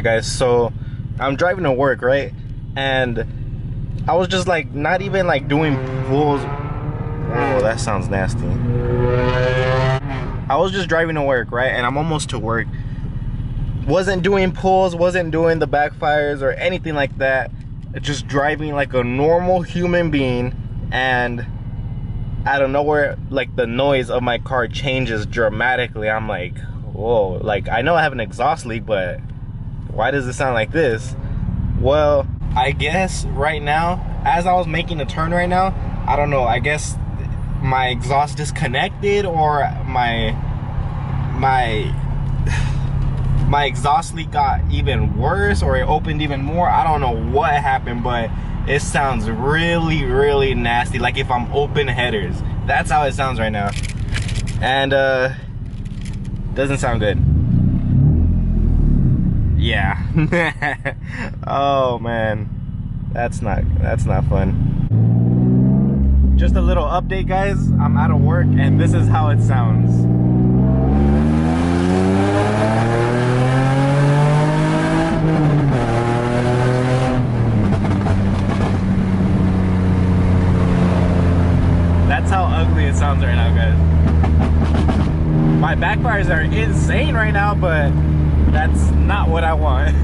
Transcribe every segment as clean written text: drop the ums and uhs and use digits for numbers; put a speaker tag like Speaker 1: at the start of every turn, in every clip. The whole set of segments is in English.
Speaker 1: Alright guys, so I'm driving to work, right? And I was just like not even like doing pulls. Whoa, that sounds nasty. I was just driving to work, right? And I'm almost to work. Wasn't doing pulls, wasn't doing the backfires or anything like that. Just driving like a normal human being, and out of nowhere, like the noise of my car changes dramatically. I'm like, whoa, like I know I have an exhaust leak, but why does it sound like this? Well, I guess right now, as I was making a turn right now, I don't know, I guess my exhaust disconnected, or my exhaust leak got even worse, or it opened even more. I don't know what happened, but it sounds really, really nasty, like if I'm open headers. That's how it sounds right now. And doesn't sound good. Yeah. Oh man, that's not fun. Just a little update, guys. I'm out of work and this is how it sounds. That's how ugly it sounds right now, guys. My backfires are insane right now, but that's not what I want.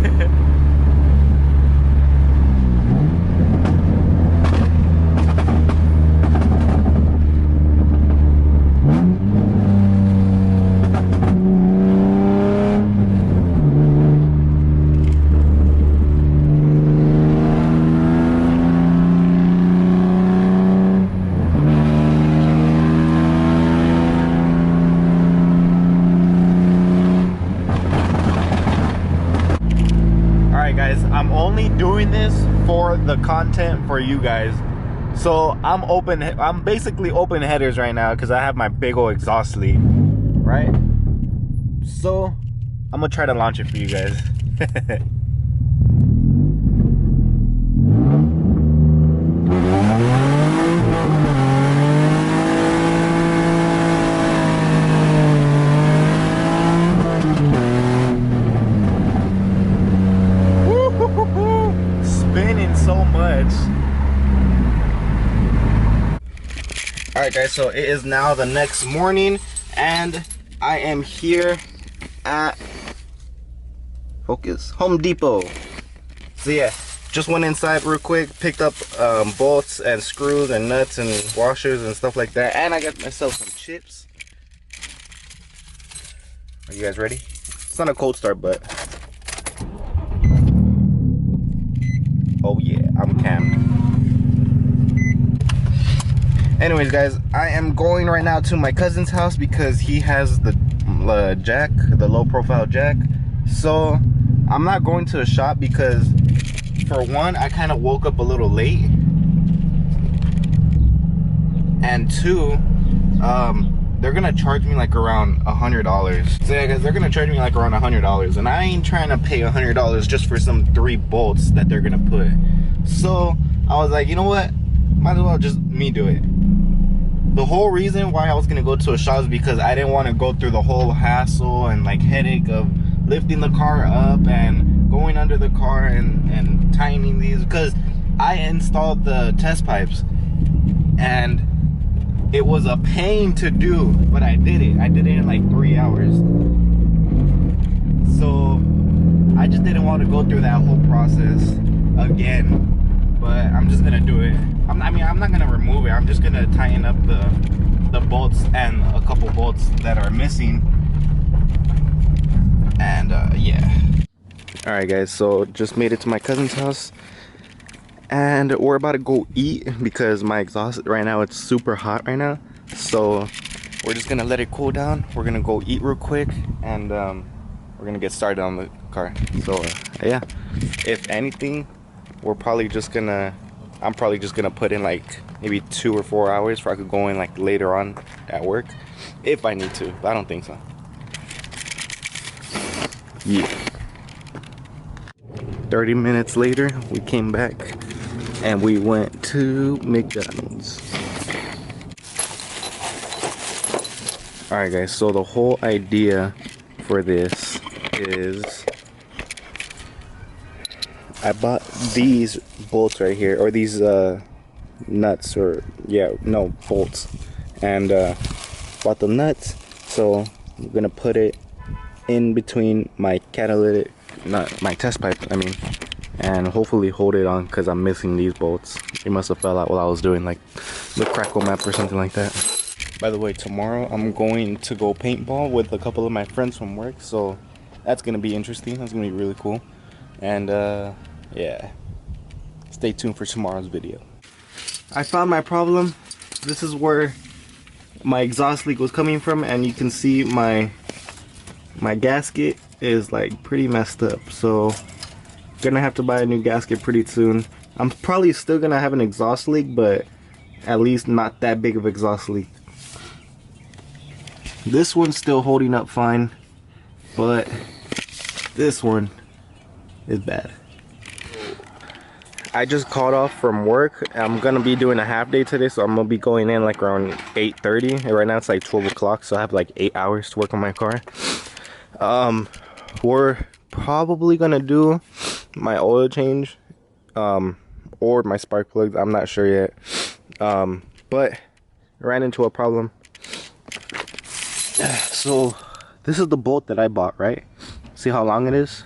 Speaker 1: Guys, I'm only doing this for the content for you guys. So I'm basically open headers right now because I have my big old exhaust leak, right? So I'm gonna try to launch it for you guys. So much. All right guys, so it is now the next morning and I am here at Home Depot. So yeah, just went inside real quick, picked up bolts and screws and nuts and washers and stuff like that, and I got myself some chips. Are you guys ready? It's not a cold start, but oh yeah, I'm cammed. Anyways guys, I am going right now to my cousin's house because he has the jack, the low profile jack. So I'm not going to the shop because for one, I kind of woke up a little late, and two, they're gonna charge me like around $100. So yeah guys, they're gonna charge me like around $100, and I ain't trying to pay $100 just for some 3 bolts that they're gonna put. So I was like, you know what, might as well just me do it. The whole reason why I was gonna go to a shop is because I didn't want to go through the whole hassle and like headache of lifting the car up and going under the car and tightening these, because I installed the test pipes and it was a pain to do, but I did it in like 3 hours. So I just didn't want to go through that whole process again, but I'm just gonna do it. I mean, I'm not gonna remove it, I'm just gonna tighten up the bolts and a couple bolts that are missing. And yeah. All right guys, so just made it to my cousin's house and we're about to go eat because my exhaust right now, it's super hot right now. So we're just gonna let it cool down. We're gonna go eat real quick and we're gonna get started on the car. So yeah, if anything, I'm probably just gonna put in like maybe 2 or 4 hours for I could go in like later on at work if I need to, but I don't think so. Yeah. 30 minutes later, we came back and we went to McDonald's. Alright guys, so the whole idea for this is I bought these bolts right here, or these nuts, or yeah, no, bolts, and bought the nuts. So I'm gonna put it in between my catalytic, not my test pipe, I mean, and hopefully hold it on, because I'm missing these bolts. They must have fell out while I was doing like the crackle map or something like that. By the way, tomorrow I'm going to go paintball with a couple of my friends from work, so that's gonna be interesting. That's gonna be really cool. And yeah, stay tuned for tomorrow's video. I found my problem. This is where my exhaust leak was coming from, and you can see my gasket is like pretty messed up, so gonna have to buy a new gasket pretty soon. I'm probably still gonna have an exhaust leak, but at least not that big of exhaust leak. This one's still holding up fine, but this one is bad. I just called off from work. I'm gonna be doing a half day today, so I'm gonna be going in like around 8:30, and right now it's like 12 o'clock, so I have like 8 hours to work on my car. We're probably gonna do my oil change or my spark plugs. I'm not sure yet, but I ran into a problem. So this is the bolt that I bought, right? See how long it is?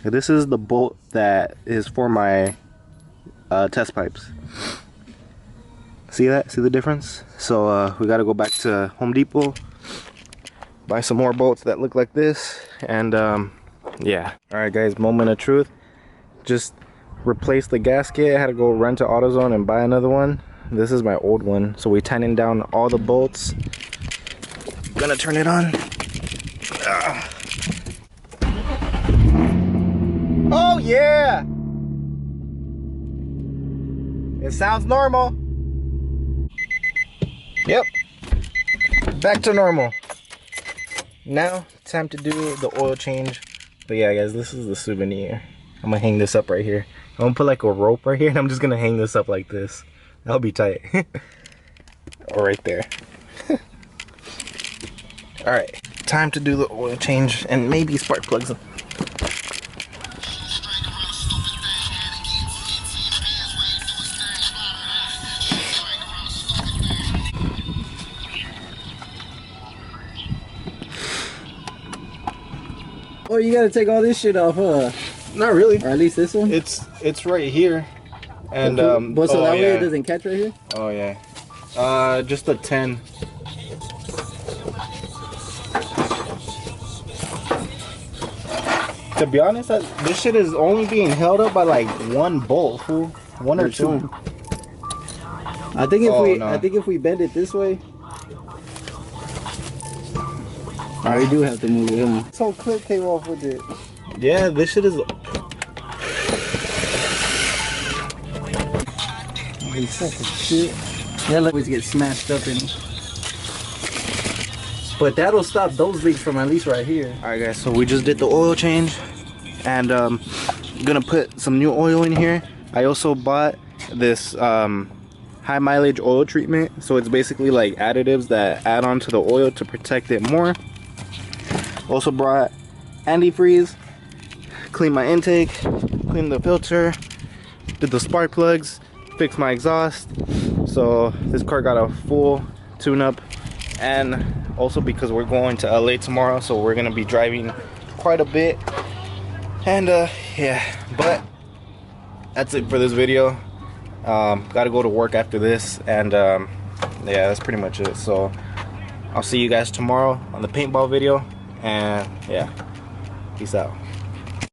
Speaker 1: This is the bolt that is for my test pipes. See that? See the difference? So we gotta go back to Home Depot, buy some more bolts that look like this, and yeah. Alright guys, moment of truth. Just replaced the gasket. I had to go run to AutoZone and buy another one. This is my old one. So we tightened down all the bolts. Gonna turn it on. Oh yeah! It sounds normal. Yep. Back to normal. Now, time to do the oil change. But yeah guys, this is the souvenir. I'm gonna hang this up right here. I'm gonna put like a rope right here, and I'm just gonna hang this up like this. That'll be tight. Or right there. Alright, time to do the oil change and maybe spark plugs.
Speaker 2: Oh, you gotta take all this shit off, huh?
Speaker 1: Not really.
Speaker 2: Or at least this one?
Speaker 1: It's right here. And
Speaker 2: but so that way it doesn't catch right here?
Speaker 1: Oh yeah. Just a 10. To be honest, this shit is only being held up by like one bolt, fool. One or two.
Speaker 2: I think if we bend it this way, we do have to move it, huh?
Speaker 3: This whole clip came off with it.
Speaker 1: Yeah, this shit is.
Speaker 2: Shit. That always get smashed up in. But that'll stop those leaks from at least right here.
Speaker 1: Alright guys, so we just did the oil change, and gonna put some new oil in here. I also bought this high mileage oil treatment, so it's basically like additives that add on to the oil to protect it more. Also brought antifreeze, clean my intake, clean the filter, did the spark plugs, fixed my exhaust. So this car got a full tune-up, and also because we're going to LA tomorrow, so we're gonna be driving quite a bit. And yeah, but that's it for this video. Gotta go to work after this, and yeah, that's pretty much it. So I'll see you guys tomorrow on the paintball video, and yeah, peace out.